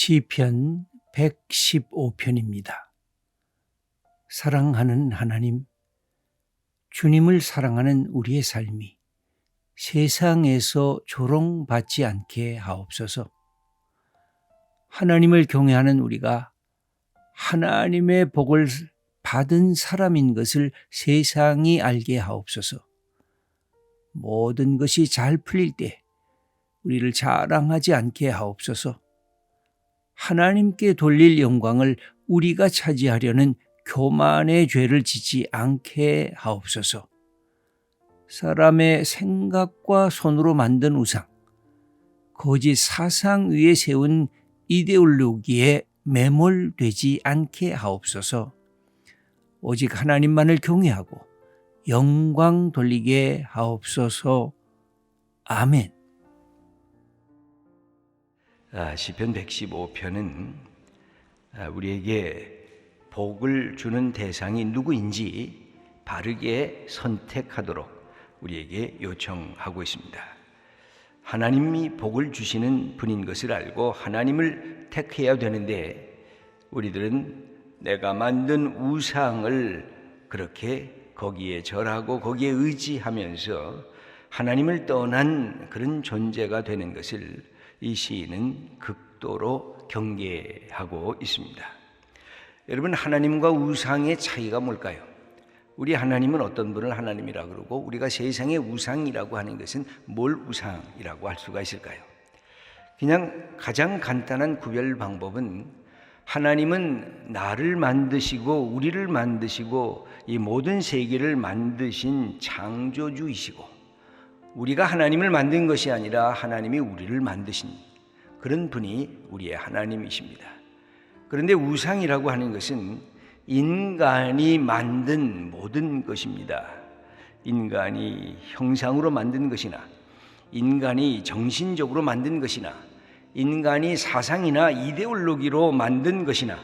시편 115편입니다. 사랑하는 하나님, 주님을 사랑하는 우리의 삶이 세상에서 조롱받지 않게 하옵소서. 하나님을 경외하는 우리가 하나님의 복을 받은 사람인 것을 세상이 알게 하옵소서. 모든 것이 잘 풀릴 때 우리를 자랑하지 않게 하옵소서. 하나님께 돌릴 영광을 우리가 차지하려는 교만의 죄를 짓지 않게 하옵소서. 사람의 생각과 손으로 만든 우상, 거짓 사상 위에 세운 이데올로기에 매몰되지 않게 하옵소서. 오직 하나님만을 경외하고 영광 돌리게 하옵소서. 아멘. 시편 115편은 우리에게 복을 주는 대상이 누구인지 바르게 선택하도록 우리에게 요청하고 있습니다. 하나님이 복을 주시는 분인 것을 알고 하나님을 택해야 되는데, 우리들은 내가 만든 우상을 그렇게 거기에 절하고 거기에 의지하면서 하나님을 떠난 그런 존재가 되는 것을 이 시인은 극도로 경계하고 있습니다. 여러분, 하나님과 우상의 차이가 뭘까요? 우리 하나님은 어떤 분을 하나님이라고 그러고 우리가 세상의 우상이라고 하는 것은 뭘 우상이라고 할 수가 있을까요? 그냥 가장 간단한 구별 방법은, 하나님은 나를 만드시고 우리를 만드시고 이 모든 세계를 만드신 창조주이시고, 우리가 하나님을 만든 것이 아니라 하나님이 우리를 만드신 그런 분이 우리의 하나님이십니다. 그런데 우상이라고 하는 것은 인간이 만든 모든 것입니다. 인간이 형상으로 만든 것이나, 인간이 정신적으로 만든 것이나, 인간이 사상이나 이데올로기로 만든 것이나,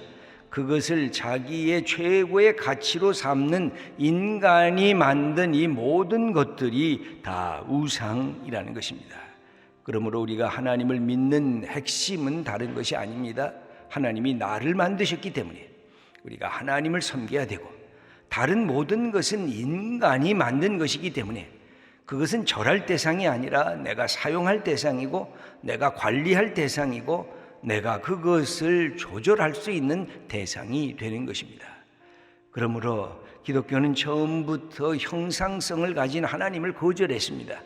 그것을 자기의 최고의 가치로 삼는 인간이 만든 이 모든 것들이 다 우상이라는 것입니다. 그러므로 우리가 하나님을 믿는 핵심은 다른 것이 아닙니다. 하나님이 나를 만드셨기 때문에 우리가 하나님을 섬겨야 되고, 다른 모든 것은 인간이 만든 것이기 때문에 그것은 절할 대상이 아니라 내가 사용할 대상이고, 내가 관리할 대상이고, 내가 그것을 조절할 수 있는 대상이 되는 것입니다. 그러므로 기독교는 처음부터 형상성을 가진 하나님을 거절했습니다.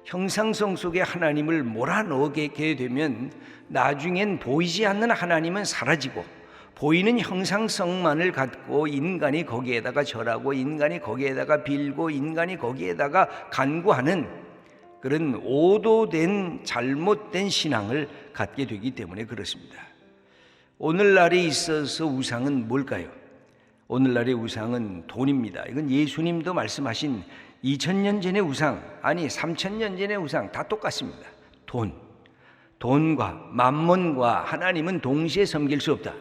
형상성 속에 하나님을 몰아넣게 되면 나중엔 보이지 않는 하나님은 사라지고, 보이는 형상성만을 갖고 인간이 거기에다가 절하고, 인간이 거기에다가 빌고, 인간이 거기에다가 간구하는 그런 오도된 잘못된 신앙을 갖게 되기 때문에 그렇습니다. 오늘날에 있어서 우상은 뭘까요? 오늘날의 우상은 돈입니다. 이건 예수님도 말씀하신 2000년 전의 우상, 아니 3000년 전의 우상 다 똑같습니다. 돈과 만몬과 하나님은 동시에 섬길 수 없다.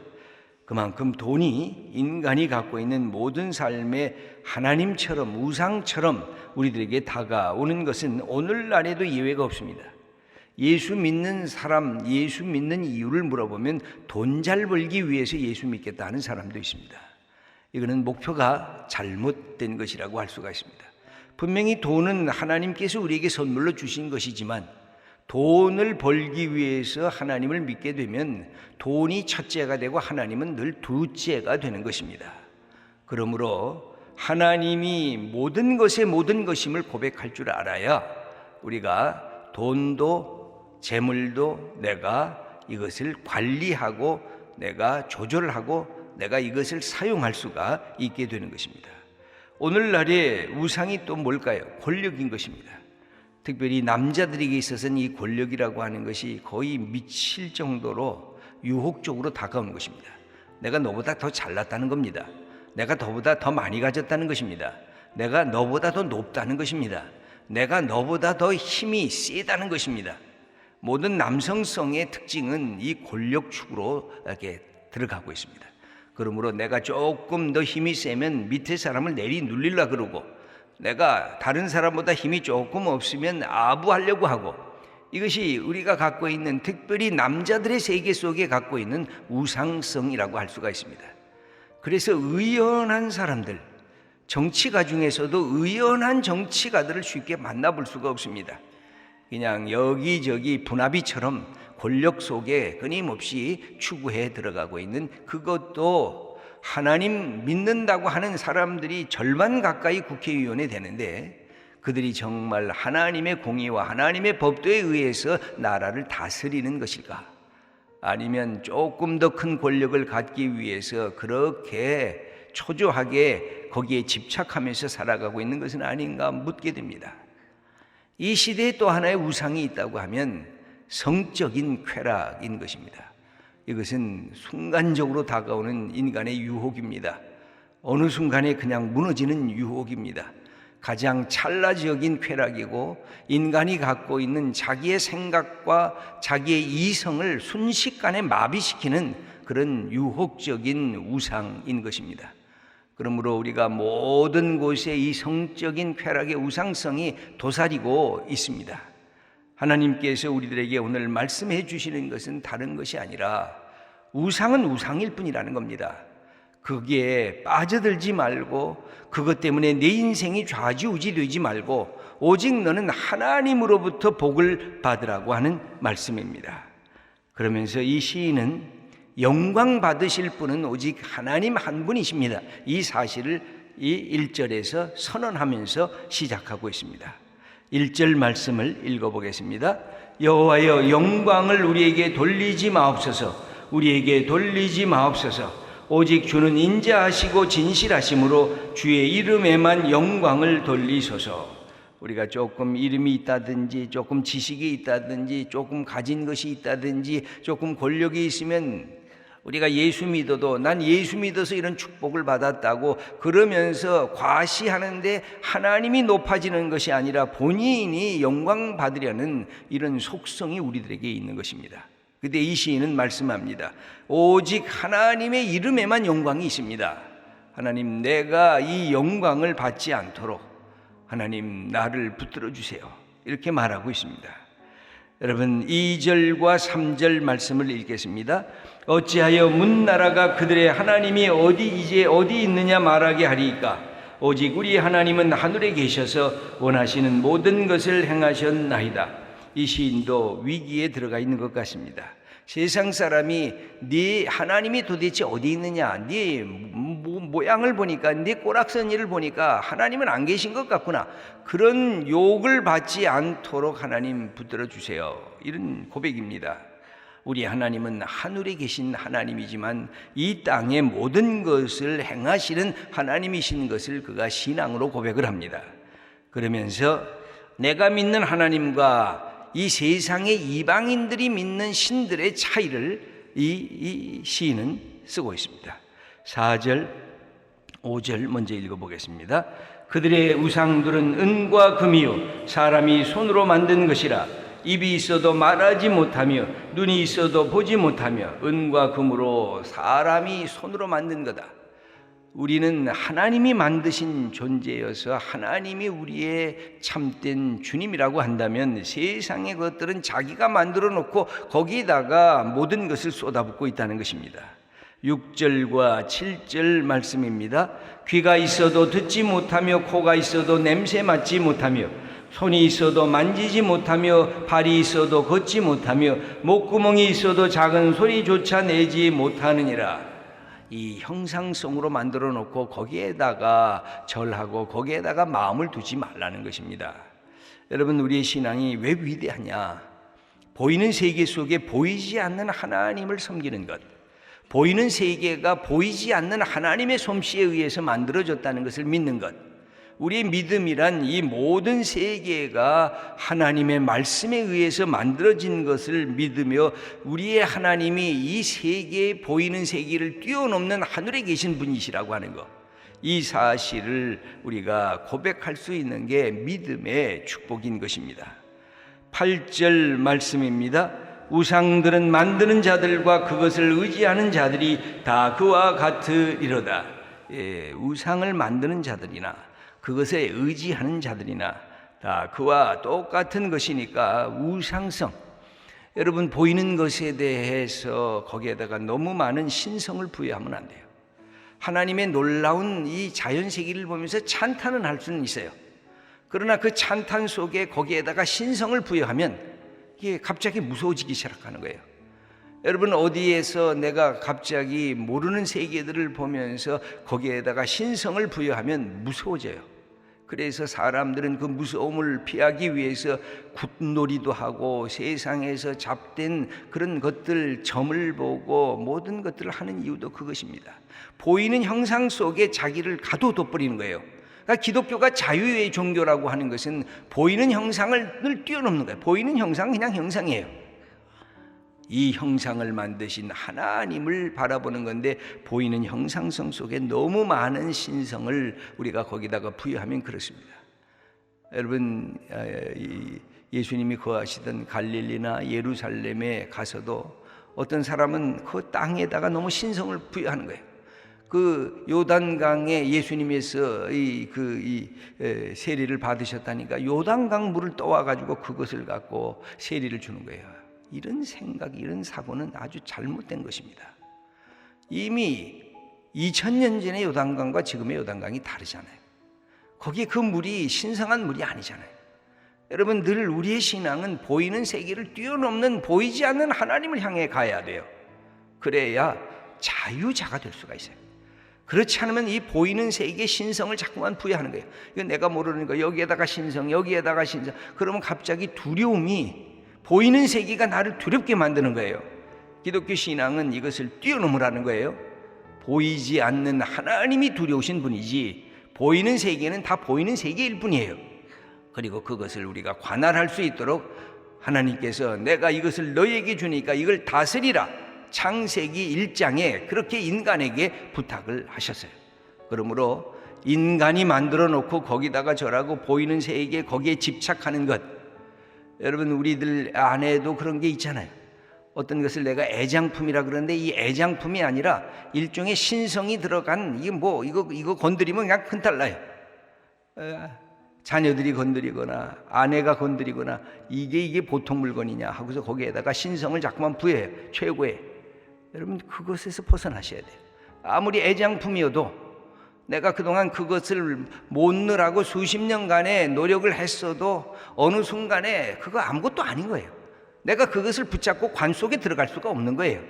그만큼 돈이 인간이 갖고 있는 모든 삶의 하나님처럼, 우상처럼 우리들에게 다가오는 것은 오늘날에도 예외가 없습니다. 예수 믿는 사람, 예수 믿는 이유를 물어보면 돈 잘 벌기 위해서 예수 믿겠다 하는 사람도 있습니다. 이거는 목표가 잘못된 것이라고 할 수가 있습니다. 분명히 돈은 하나님께서 우리에게 선물로 주신 것이지만, 돈을 벌기 위해서 하나님을 믿게 되면 돈이 첫째가 되고 하나님은 늘 둘째가 되는 것입니다. 그러므로 하나님이 모든 것의 모든 것임을 고백할 줄 알아야 우리가 돈도 재물도 내가 이것을 관리하고 내가 조절하고 내가 이것을 사용할 수가 있게 되는 것입니다. 오늘날의 우상이 또 뭘까요? 권력인 것입니다. 특별히 남자들에게 있어서는 이 권력이라고 하는 것이 거의 미칠 정도로 유혹적으로 다가오는 것입니다. 내가 너보다 더 잘났다는 겁니다. 내가 너보다 더 많이 가졌다는 것입니다. 내가 너보다 더 높다는 것입니다. 내가 너보다 더 힘이 세다는 것입니다. 모든 남성성의 특징은 이 권력축으로 이렇게 들어가고 있습니다. 그러므로 내가 조금 더 힘이 세면 밑에 사람을 내리눌리려고 그러고, 내가 다른 사람보다 힘이 조금 없으면 아부하려고 하고, 이것이 우리가 갖고 있는, 특별히 남자들의 세계 속에 갖고 있는 우상성이라고 할 수가 있습니다. 그래서 의연한 사람들, 정치가 중에서도 의연한 정치가들을 쉽게 만나볼 수가 없습니다. 그냥 여기저기 분화비처럼 권력 속에 끊임없이 추구해 들어가고 있는, 그것도 하나님 믿는다고 하는 사람들이 절반 가까이 국회의원이 되는데, 그들이 정말 하나님의 공의와 하나님의 법도에 의해서 나라를 다스리는 것일까? 아니면 조금 더 큰 권력을 갖기 위해서 그렇게 초조하게 거기에 집착하면서 살아가고 있는 것은 아닌가 묻게 됩니다. 이 시대에 또 하나의 우상이 있다고 하면 성적인 쾌락인 것입니다. 이것은 순간적으로 다가오는 인간의 유혹입니다. 어느 순간에 그냥 무너지는 유혹입니다. 가장 찰나적인 쾌락이고, 인간이 갖고 있는 자기의 생각과 자기의 이성을 순식간에 마비시키는 그런 유혹적인 우상인 것입니다. 그러므로 우리가 모든 곳에 이 성적인 쾌락의 우상성이 도사리고 있습니다. 하나님께서 우리들에게 오늘 말씀해 주시는 것은 다른 것이 아니라 우상은 우상일 뿐이라는 겁니다. 거기에 빠져들지 말고 그것 때문에 내 인생이 좌지우지되지 말고 오직 너는 하나님으로부터 복을 받으라고 하는 말씀입니다. 그러면서 이 시인은 영광 받으실 분은 오직 하나님 한 분이십니다. 이 사실을 이 1절에서 선언하면서 시작하고 있습니다. 1절 말씀을 읽어보겠습니다. 여호와여, 영광을 우리에게 돌리지 마옵소서. 우리에게 돌리지 마옵소서. 오직 주는 인자하시고 진실하심으로 주의 이름에만 영광을 돌리소서. 우리가 조금 이름이 있다든지, 조금 지식이 있다든지, 조금 가진 것이 있다든지, 조금 권력이 있으면 우리가 예수 믿어도 난 예수 믿어서 이런 축복을 받았다고 그러면서 과시하는데 하나님이 높아지는 것이 아니라 본인이 영광 받으려는 이런 속성이 우리들에게 있는 것입니다. 그런데 이 시인은 말씀합니다. 오직 하나님의 이름에만 영광이 있습니다. 하나님, 내가 이 영광을 받지 않도록 하나님 나를 붙들어 주세요. 이렇게 말하고 있습니다. 여러분, 2절과 3절 말씀을 읽겠습니다. 어찌하여 문나라가 그들의 하나님이 이제 어디 있느냐 말하게 하리이까? 오직 우리 하나님은 하늘에 계셔서 원하시는 모든 것을 행하셨나이다. 이 시인도 위기에 들어가 있는 것 같습니다. 세상 사람이 네 하나님이 도대체 어디 있느냐, 네 모양을 보니까, 네 꼬락서니를 보니까 하나님은 안 계신 것 같구나, 그런 욕을 받지 않도록 하나님 붙들어 주세요. 이런 고백입니다. 우리 하나님은 하늘에 계신 하나님이지만 이 땅의 모든 것을 행하시는 하나님이신 것을 그가 신앙으로 고백을 합니다. 그러면서 내가 믿는 하나님과 이 세상의 이방인들이 믿는 신들의 차이를 이 시인은 쓰고 있습니다. 4절, 5절 먼저 읽어보겠습니다. 그들의 우상들은 은과 금이요 사람이 손으로 만든 것이라. 입이 있어도 말하지 못하며 눈이 있어도 보지 못하며 은과 금으로 사람이 손으로 만든 거다. 우리는 하나님이 만드신 존재여서 하나님이 우리의 참된 주님이라고 한다면 세상의 것들은 자기가 만들어 놓고 거기에다가 모든 것을 쏟아붓고 있다는 것입니다. 6절과 7절 말씀입니다. 귀가 있어도 듣지 못하며 코가 있어도 냄새 맡지 못하며 손이 있어도 만지지 못하며 발이 있어도 걷지 못하며 목구멍이 있어도 작은 소리조차 내지 못하느니라. 이 형상성으로 만들어 놓고 거기에다가 절하고 거기에다가 마음을 두지 말라는 것입니다. 여러분, 우리의 신앙이 왜 위대하냐? 보이는 세계 속에 보이지 않는 하나님을 섬기는 것, 보이는 세계가 보이지 않는 하나님의 솜씨에 의해서 만들어졌다는 것을 믿는 것. 우리의 믿음이란 이 모든 세계가 하나님의 말씀에 의해서 만들어진 것을 믿으며 우리의 하나님이 이 세계에 보이는 세계를 뛰어넘는 하늘에 계신 분이시라고 하는 것, 이 사실을 우리가 고백할 수 있는 게 믿음의 축복인 것입니다. 8절 말씀입니다. 우상들은 만드는 자들과 그것을 의지하는 자들이 다 그와 같으리로다. 우상을 만드는 자들이나 그것에 의지하는 자들이나 다 그와 똑같은 것이니까 우상성, 여러분 보이는 것에 대해서 거기에다가 너무 많은 신성을 부여하면 안 돼요. 하나님의 놀라운 이 자연 세계를 보면서 찬탄은 할 수는 있어요. 그러나 그 찬탄 속에 거기에다가 신성을 부여하면 이게 갑자기 무서워지기 시작하는 거예요. 여러분 어디에서 내가 갑자기 모르는 세계들을 보면서 거기에다가 신성을 부여하면 무서워져요. 그래서 사람들은 그 무서움을 피하기 위해서 굿놀이도 하고 세상에서 잡된 그런 것들 점을 보고 모든 것들을 하는 이유도 그것입니다. 보이는 형상 속에 자기를 가둬둬버리는 거예요. 그러니까 기독교가 자유의 종교라고 하는 것은 보이는 형상을 늘 뛰어넘는 거예요. 보이는 형상은 그냥 형상이에요. 이 형상을 만드신 하나님을 바라보는 건데 보이는 형상성 속에 너무 많은 신성을 우리가 거기다가 부여하면 그렇습니다. 여러분 예수님이 거하시던 갈릴리나 예루살렘에 가서도 어떤 사람은 그 땅에다가 너무 신성을 부여하는 거예요. 그 요단강에 예수님께서 세례를 받으셨다니까 요단강 물을 떠와가지고 그것을 갖고 세례를 주는 거예요. 이런 생각, 이런 사고는 아주 잘못된 것입니다. 이미 2000년 전의 요단강과 지금의 요단강이 다르잖아요. 거기에 그 물이 신성한 물이 아니잖아요. 여러분 늘 우리의 신앙은 보이는 세계를 뛰어넘는 보이지 않는 하나님을 향해 가야 돼요. 그래야 자유자가 될 수가 있어요. 그렇지 않으면 이 보이는 세계의 신성을 자꾸만 부여하는 거예요. 이건 내가 모르는 거, 여기에다가 신성, 여기에다가 신성. 그러면 갑자기 두려움이, 보이는 세계가 나를 두렵게 만드는 거예요. 기독교 신앙은 이것을 뛰어넘으라는 거예요. 보이지 않는 하나님이 두려우신 분이지 보이는 세계는 다 보이는 세계일 뿐이에요. 그리고 그것을 우리가 관할할 수 있도록 하나님께서 내가 이것을 너에게 주니까 이걸 다스리라, 창세기 1장에 그렇게 인간에게 부탁을 하셨어요. 그러므로 인간이 만들어 놓고 거기다가 저라고 보이는 세계 거기에 집착하는 것, 여러분 우리들 안에도 그런 게 있잖아요. 어떤 것을 내가 애장품이라 그러는데 이 애장품이 아니라 일종의 신성이 들어간 이거 건드리면 그냥 큰탈 나요. 자녀들이 건드리거나 아내가 건드리거나 이게 보통 물건이냐 하고서 거기에다가 신성을 자꾸만 부여해요. 최고의. 여러분 그것에서 벗어나셔야 돼요. 아무리 애장품이어도 내가 그동안 그것을 못 넣으라고 수십 년간의 노력을 했어도 어느 순간에 그거 아무것도 아닌 거예요. 내가 그것을 붙잡고 관 속에 들어갈 수가 없는 거예요.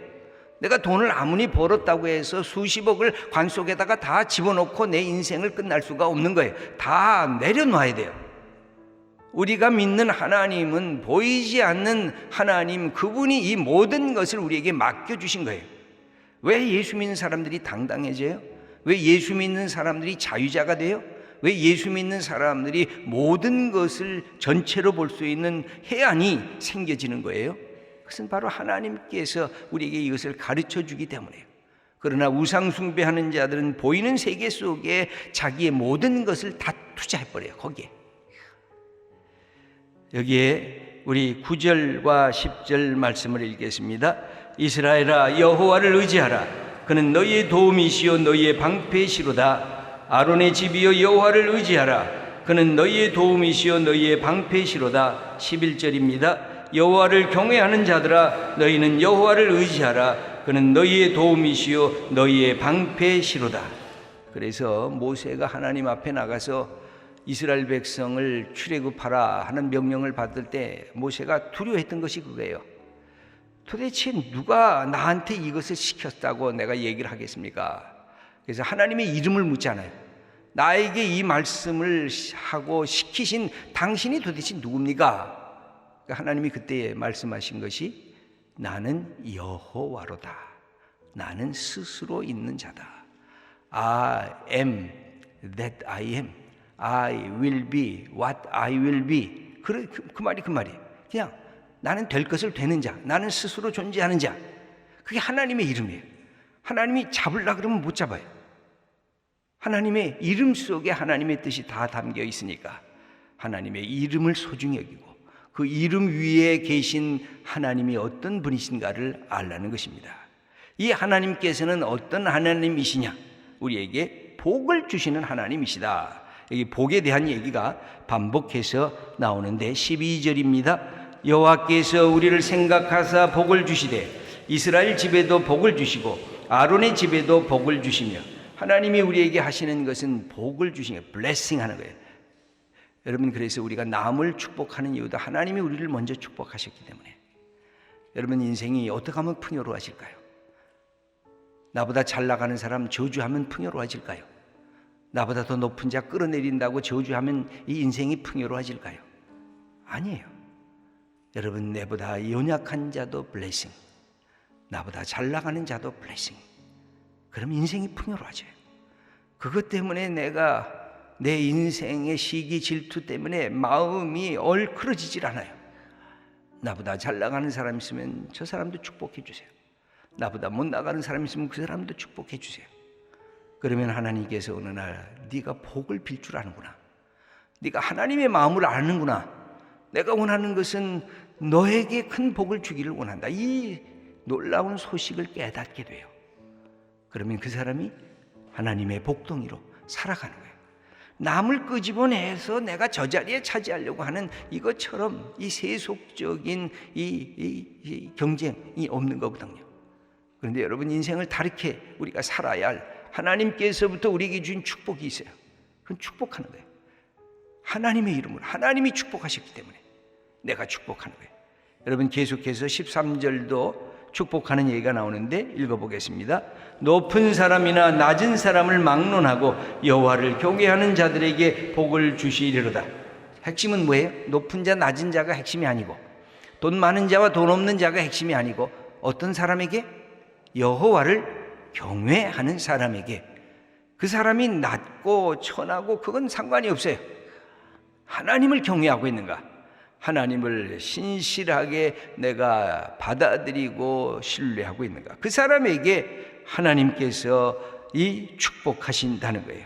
내가 돈을 아무리 벌었다고 해서 수십억을 관 속에다가 다 집어넣고 내 인생을 끝날 수가 없는 거예요. 다 내려놔야 돼요. 우리가 믿는 하나님은 보이지 않는 하나님, 그분이 이 모든 것을 우리에게 맡겨주신 거예요. 왜 예수 믿는 사람들이 당당해져요? 왜 예수 믿는 사람들이 자유자가 돼요? 왜 예수 믿는 사람들이 모든 것을 전체로 볼 수 있는 해안이 생겨지는 거예요? 그것은 바로 하나님께서 우리에게 이것을 가르쳐 주기 때문에요. 그러나 우상 숭배하는 자들은 보이는 세계 속에 자기의 모든 것을 다 투자해버려요. 거기에. 여기에 우리 9절과 10절 말씀을 읽겠습니다. 이스라엘아 여호와를 의지하라. 그는 너희의 도움이시요 너희의 방패시로다. 아론의 집이여 여호와를 의지하라. 그는 너희의 도움이시요 너희의 방패시로다. 11절입니다. 여호와를 경외하는 자들아 너희는 여호와를 의지하라. 그는 너희의 도움이시요 너희의 방패시로다. 그래서 모세가 하나님 앞에 나가서 이스라엘 백성을 출애굽하라 하는 명령을 받을 때 모세가 두려워했던 것이 그거예요. 도대체 누가 나한테 이것을 시켰다고 내가 얘기를 하겠습니까? 그래서 하나님의 이름을 묻잖아요. 나에게 이 말씀을 하고 시키신 당신이 도대체 누굽니까? 하나님이 그때 말씀하신 것이 나는 여호와로다. 나는 스스로 있는 자다. I am that I am. I will be what I will be. 그 말이에요. 그냥 나는 될 것을 되는 자, 나는 스스로 존재하는 자. 그게 하나님의 이름이에요. 하나님이 잡으려고 그러면 못 잡아요. 하나님의 이름 속에 하나님의 뜻이 다 담겨 있으니까 하나님의 이름을 소중히 여기고 그 이름 위에 계신 하나님이 어떤 분이신가를 알라는 것입니다. 이 하나님께서는 어떤 하나님이시냐? 우리에게 복을 주시는 하나님이시다. 여기 복에 대한 얘기가 반복해서 나오는데 12절입니다. 여호와께서 우리를 생각하사 복을 주시되 이스라엘 집에도 복을 주시고 아론의 집에도 복을 주시며, 하나님이 우리에게 하시는 것은 복을 주시는 거예요. 블레싱 하는 거예요. 여러분, 그래서 우리가 남을 축복하는 이유도 하나님이 우리를 먼저 축복하셨기 때문에. 여러분, 인생이 어떻게 하면 풍요로워질까요? 나보다 잘 나가는 사람 저주하면 풍요로워질까요? 나보다 더 높은 자 끌어내린다고 저주하면 이 인생이 풍요로워질까요? 아니에요. 여러분, 내보다 연약한 자도 블레싱, 나보다 잘 나가는 자도 블레싱. 그럼 인생이 풍요로워져요. 그것 때문에 내가 내 인생의 시기 질투 때문에 마음이 얼클어지질 않아요. 나보다 잘 나가는 사람 있으면 저 사람도 축복해 주세요. 나보다 못 나가는 사람 있으면 그 사람도 축복해 주세요. 그러면 하나님께서 어느 날 네가 복을 빌 줄 아는구나, 네가 하나님의 마음을 아는구나, 내가 원하는 것은 너에게 큰 복을 주기를 원한다, 이 놀라운 소식을 깨닫게 돼요. 그러면 그 사람이 하나님의 복덩이로 살아가는 거예요. 남을 끄집어내서 내가 저 자리에 차지하려고 하는 이것처럼 이 세속적인 이 경쟁이 없는 거거든요. 그런데 여러분, 인생을 다르게 우리가 살아야 할 하나님께서부터 우리에게 주신 축복이 있어요. 그건 축복하는 거예요. 하나님의 이름으로 하나님이 축복하셨기 때문에 내가 축복하는 거예요. 여러분, 계속해서 13절도 축복하는 얘기가 나오는데 읽어보겠습니다. 높은 사람이나 낮은 사람을 막론하고 여호와를 경외하는 자들에게 복을 주시리로다. 핵심은 뭐예요? 높은 자 낮은 자가 핵심이 아니고, 돈 많은 자와 돈 없는 자가 핵심이 아니고, 어떤 사람에게? 여호와를 경외하는 사람에게. 그 사람이 낮고 천하고 그건 상관이 없어요. 하나님을 경외하고 있는가, 하나님을 신실하게 내가 받아들이고 신뢰하고 있는가, 그 사람에게 하나님께서 이 축복하신다는 거예요.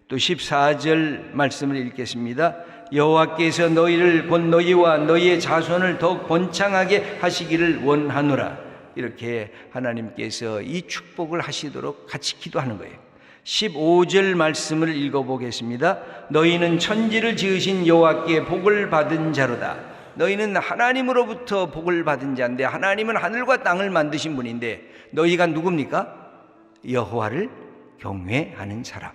또 14절 말씀을 읽겠습니다. 여호와께서 너희를 곧 너희와 너희의 자손을 더욱 번창하게 하시기를 원하노라. 이렇게 하나님께서 이 축복을 하시도록 같이 기도하는 거예요. 15절 말씀을 읽어보겠습니다. 너희는 천지를 지으신 여호와께 복을 받은 자로다. 너희는 하나님으로부터 복을 받은 자인데, 하나님은 하늘과 땅을 만드신 분인데, 너희가 누굽니까? 여호와를 경외하는 사람.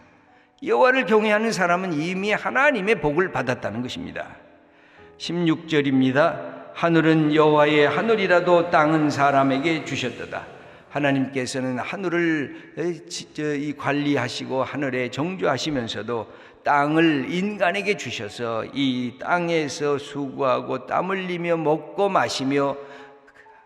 여호와를 경외하는 사람은 이미 하나님의 복을 받았다는 것입니다. 16절입니다. 하늘은 여호와의 하늘이라도 땅은 사람에게 주셨도다. 하나님께서는 하늘을 관리하시고 하늘에 정주하시면서도 땅을 인간에게 주셔서 이 땅에서 수고하고 땀 흘리며 먹고 마시며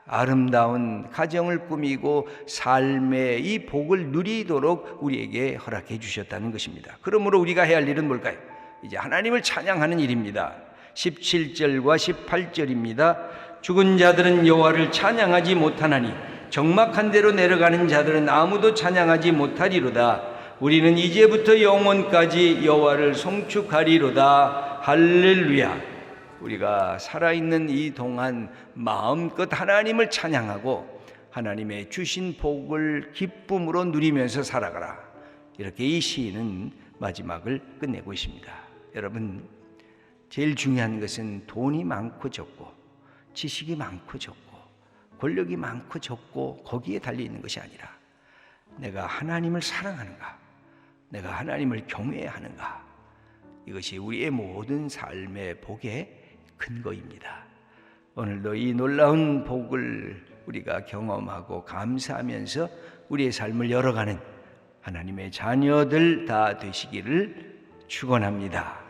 아름다운 가정을 꾸미고 삶의 이 복을 누리도록 우리에게 허락해 주셨다는 것입니다. 그러므로 우리가 해야 할 일은 뭘까요? 이제 하나님을 찬양하는 일입니다. 17절과 18절입니다. 죽은 자들은 여호와를 찬양하지 못하나니 적막한 데로 내려가는 자들은 아무도 찬양하지 못하리로다. 우리는 이제부터 영원까지 여호와를 송축하리로다. 할렐루야. 우리가 살아있는 이 동안 마음껏 하나님을 찬양하고 하나님의 주신 복을 기쁨으로 누리면서 살아가라. 이렇게 이 시인은 마지막을 끝내고 있습니다. 여러분, 제일 중요한 것은 돈이 많고 적고, 지식이 많고 적고, 권력이 많고 적고 거기에 달려있는 것이 아니라 내가 하나님을 사랑하는가, 내가 하나님을 경외하는가, 이것이 우리의 모든 삶의 복의 근거입니다. 오늘도 이 놀라운 복을 우리가 경험하고 감사하면서 우리의 삶을 열어가는 하나님의 자녀들 다 되시기를 축원합니다.